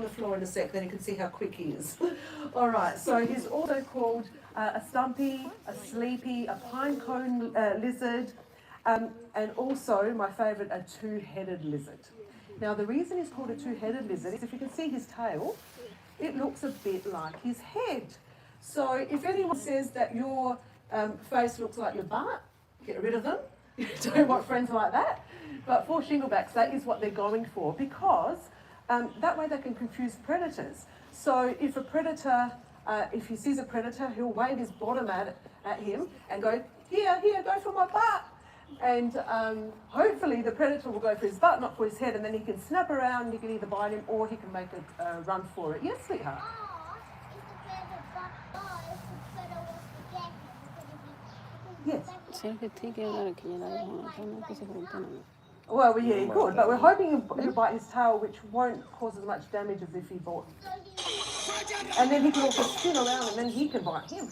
on the floor in a sec, then you can see how quick he is. All right, so he's also called a stumpy, a sleepy, a pine cone lizard, and also, my favourite, a two-headed lizard. Now, the reason he's called a two-headed lizard is if you can see his tail, it looks a bit like his head. So if anyone says that your face looks like your butt, get rid of them. You don't want friends like that. But for shinglebacks, that is what they're going for, because that way they can confuse predators. So if a predator, if he sees a predator, he'll wave his bottom at him and go, here, go for my butt. And hopefully the predator will go for his butt, not for his head, and then he can snap around and he can either bite him or he can make a run for it. Yes, sweetheart? Yes. Well, yeah, he could, but we're hoping he'll bite his tail, which won't cause as much damage as if he bought. And then he can also spin around and then he can bite him.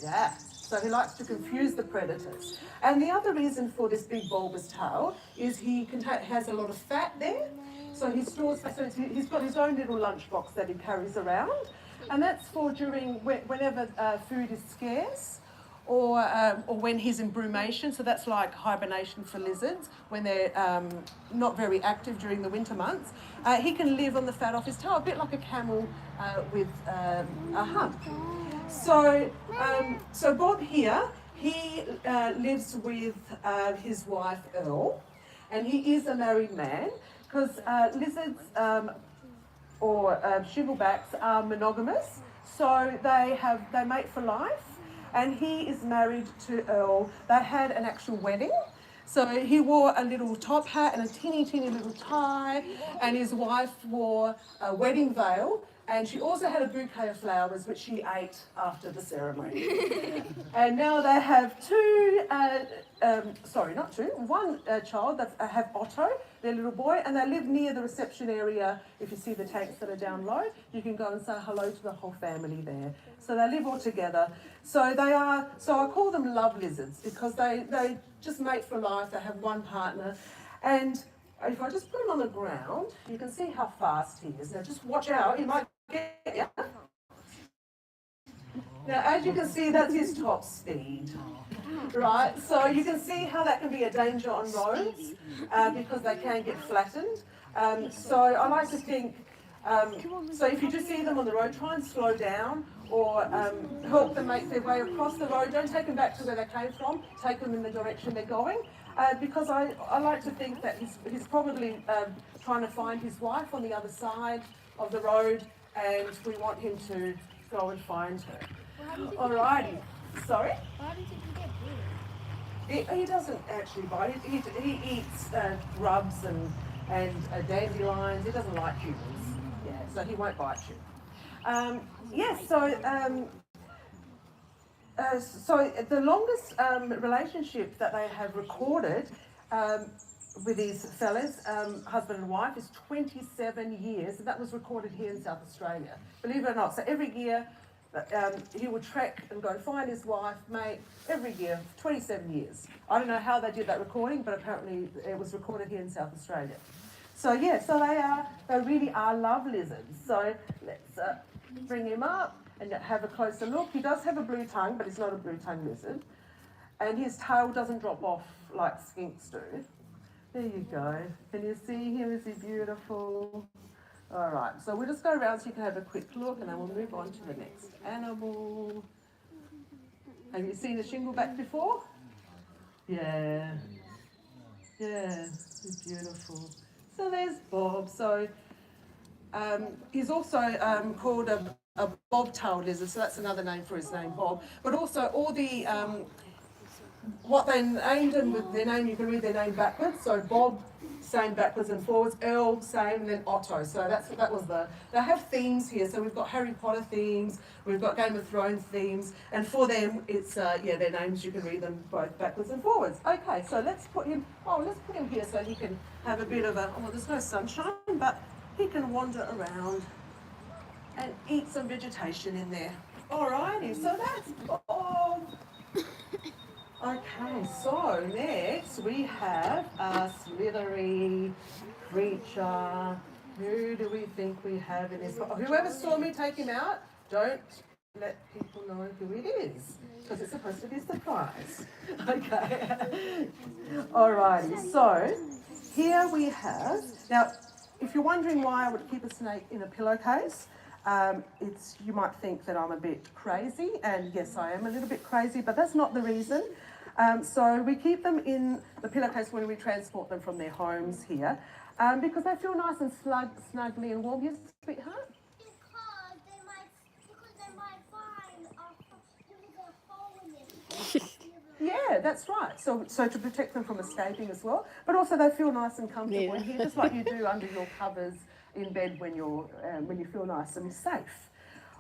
Yeah. So he likes to confuse the predators. And the other reason for this big bulbous tail is he has a lot of fat there. So he stores fat. So he's got his own little lunchbox that he carries around. And that's for whenever food is scarce, or when he's in brumation. So that's like hibernation for lizards, when they're not very active during the winter months. He can live on the fat off his tail, a bit like a camel with a hump. So Bob here, he lives with his wife Earl, and he is a married man, because lizards or shinglebacks are monogamous, so they mate for life, and he is married to Earl. They had an actual wedding. So he wore a little top hat and a teeny little tie, and his wife wore a wedding veil. And she also had a bouquet of flowers, which she ate after the ceremony. And now they have one child. They have Otto, their little boy, and they live near the reception area. If you see the tanks that are down low, you can go and say hello to the whole family there. So they live all together. So I call them love lizards, because they just mate for life. They have one partner. And if I just put him on the ground, you can see how fast he is. Now just watch out, he might get you. Now as you can see, that's his top speed, right? So you can see how that can be a danger on roads, because they can get flattened. So I like to think, so if you just see them on the road, try and slow down, or help them make their way across the road. Don't take them back to where they came from, take them in the direction they're going. Because I like to think that he's probably trying to find his wife on the other side of the road, and we want him to go and find her. Alrighty. Sorry? Why did he get bit? He doesn't actually bite. He eats grubs and dandelions. He doesn't like humans. Yeah, so he won't bite you. Yes, so the longest relationship that they have recorded with these fellas, husband and wife, is 27 years, and that was recorded here in South Australia. Believe it or not, so every year he would trek and go find his wife, mate, every year, 27 years. I don't know how they did that recording, but apparently it was recorded here in South Australia. So yeah, so they really are love lizards. So let's bring him up and have a closer look. He does have a blue tongue, but he's not a blue tongue lizard. And his tail doesn't drop off like skinks do. There you go. Can you see him? Is he beautiful? All right, so we'll just go around so you can have a quick look, and then we'll move on to the next animal. Have you seen a shingleback before? Yeah. Yeah, he's beautiful. So there's Bob. So he's also called a bobtail lizard, so that's another name for his name, Bob. But also all the, what they named him with their name, you can read their name backwards. So Bob, same backwards and forwards, Earl, same, and then Otto. So that was they have themes here. So we've got Harry Potter themes, we've got Game of Thrones themes, and for them, it's, their names, you can read them both backwards and forwards. Okay, so let's put him here so he can have a bit of there's no sunshine, but he can wander around and eat some vegetation in there. Alrighty, so that's Bob. Okay, so next we have a slithery creature. Who do we think we have in this? Whoever saw me take him out, don't let people know who it is, because it's supposed to be a surprise. Okay. Alrighty, so here we have, now if you're wondering why I would keep a snake in a pillowcase, you might think that I'm a bit crazy, and yes, I am a little bit crazy, but that's not the reason. So we keep them in the pillowcase when we transport them from their homes here, because they feel nice and snuggly and warm. Yes, sweetheart? Because they might find a hole in it. Yeah, that's right. So to protect them from escaping as well, but also they feel nice and comfortable in here, just like you do under your covers in bed when you feel nice and safe.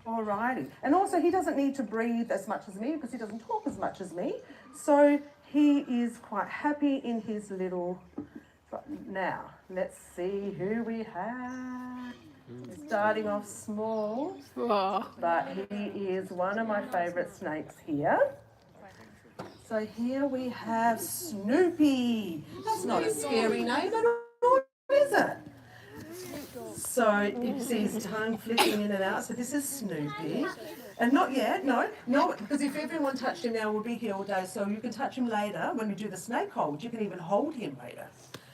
Alrighty, and also he doesn't need to breathe as much as me because he doesn't talk as much as me, so he is quite happy in his little. Now let's see who we have. Starting off small, but he is one of my favourite snakes here. So here we have Snoopy. That's not a scary name at all, is it? So you can see his tongue flicking in and out. So this is Snoopy. And not yet, no, because if everyone touched him now, we'll be here all day. So you can touch him later when we do the snake hold. You can even hold him later.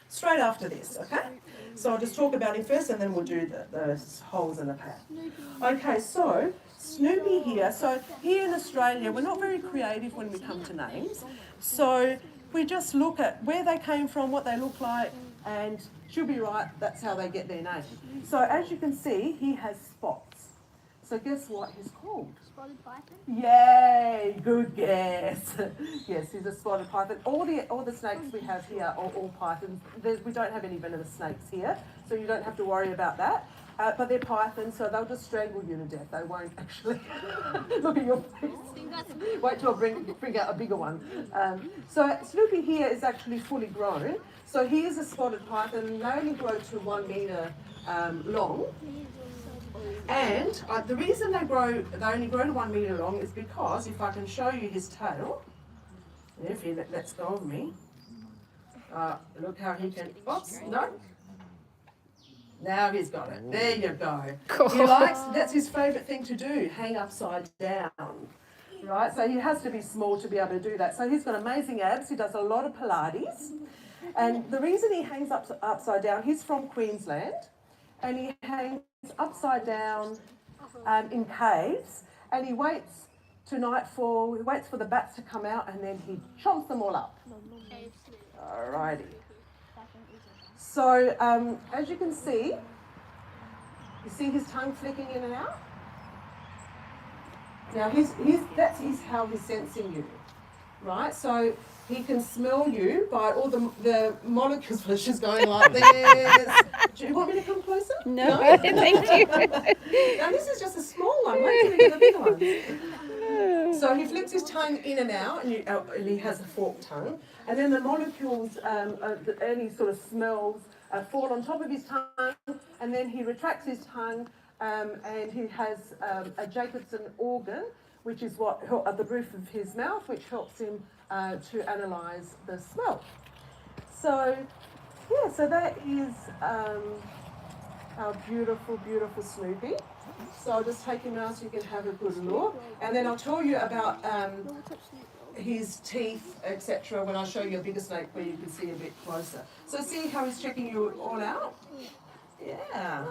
Straight after this, okay? So I'll just talk about him first and then we'll do the holes in the pad. Okay, so Snoopy here. So here in Australia, we're not very creative when we come to names. So we just look at where they came from, what they look like, and she'll be right, that's how they get their name. So as you can see, he has spots. So guess what he's called? Spotted python? Yay, good guess. Yes, he's a spotted python. All the snakes we have here are all pythons. We don't have any venomous snakes here, so you don't have to worry about that. But they're pythons, so they'll just strangle you to death. They won't actually. Look at your face. Wait till I bring out a bigger one. So Snoopy here is actually fully grown. So he is a spotted python. They only grow to 1 metre long. And the reason they only grow to 1 metre long is because, if I can show you his tail, if he lets go of me, look how he can, oops, no. Now he's got it. There you go. He likes, that's his favourite thing to do, hang upside down. Right, so he has to be small to be able to do that. So he's got amazing abs, he does a lot of Pilates. And the reason he hangs upside down, he's from Queensland, and he hangs upside down in caves, and he waits to nightfall, he waits for the bats to come out, and then he chomps them all up. Alrighty. So as you can see, you see his tongue flicking in and out? Now that's how he's sensing you, right? So he can smell you by all the molecules, which is going like this. Do you want me to come closer? No, thank you. Now this is just a small one. Wait till we get the bigger ones. So he flicks his tongue in and out, and he has a forked tongue. And then the molecules, any sort of smells, fall on top of his tongue, and then he retracts his tongue, and he has a Jacobson organ, which is at the roof of his mouth, which helps him to analyse the smell. So, yeah, so that is our beautiful, beautiful Snoopy. So I'll just take him out so you can have a good look. And then I'll tell you about his teeth, etc. when I show you a bigger snake where you can see a bit closer. So see how he's checking you all out? Yeah.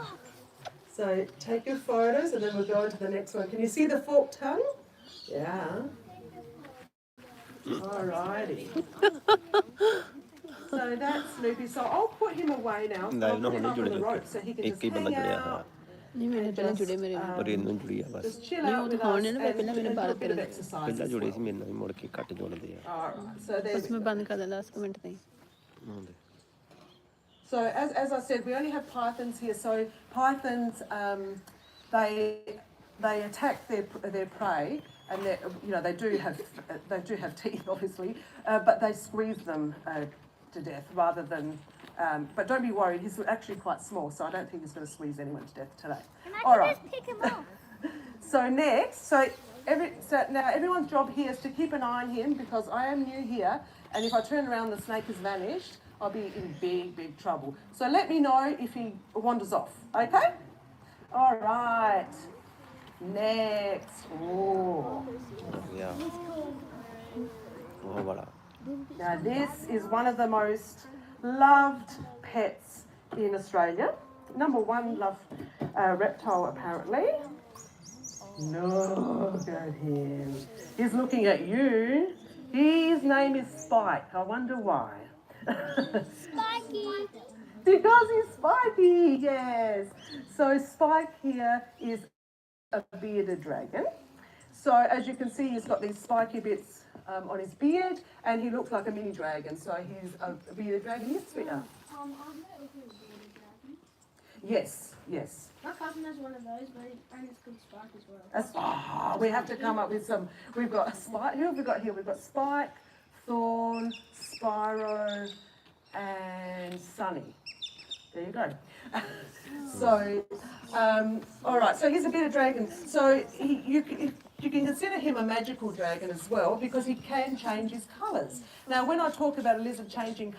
So take your photos and then we'll go on to the next one. Can you see the forked tongue? Yeah. Alrighty. So that's Snoopy. So I'll put him away now. So I'll put him up on the rope so he can just hang out. नहीं मैंने पहले जुड़े मेरे और ये नून जुड़ी है बस Just chill out with us and do a little bit of exercise. पहला जुड़े सी मेरे नाल मुड़ के कट जोड़दे आ Alright, so there बस we मैं go. बंद कर देना 10 मिनट नहीं So as I said, we only have pythons here. So pythons, they attack their prey, and they do have teeth, obviously, but they squeeze them to death rather than. But don't be worried, he's actually quite small, so I don't think he's going to squeeze anyone to death today. And I All can right. just pick him up. So next, so now everyone's job here is to keep an eye on him because I am new here, and if I turn around, the snake has vanished. I'll be in big trouble. So let me know if he wanders off, okay? All right. Next. Oh. Yeah. Oh, voilà. Now this is one of the most loved pets in Australia. Number one loved reptile apparently. Look at him. He's looking at you. His name is Spike. I wonder why. Spiky. Because he's spiky, yes. So Spike here is a bearded dragon. So as you can see, he's got these spiky bits on his beard, and he looks like a mini dragon. So he's a bearded dragon. Yes, sweetheart. I've met with a bearded dragon. Yes, yes. My cousin has one of those, and it's called Spike as well. We have to come up with some. We've got Spike. Who have we got here? We've got Spike, Thorn, Spyro, and Sunny. There you go. So, all right. So he's a bearded dragon. So you can consider him a magical dragon as well because he can change his colours. Now, when I talk about a lizard changing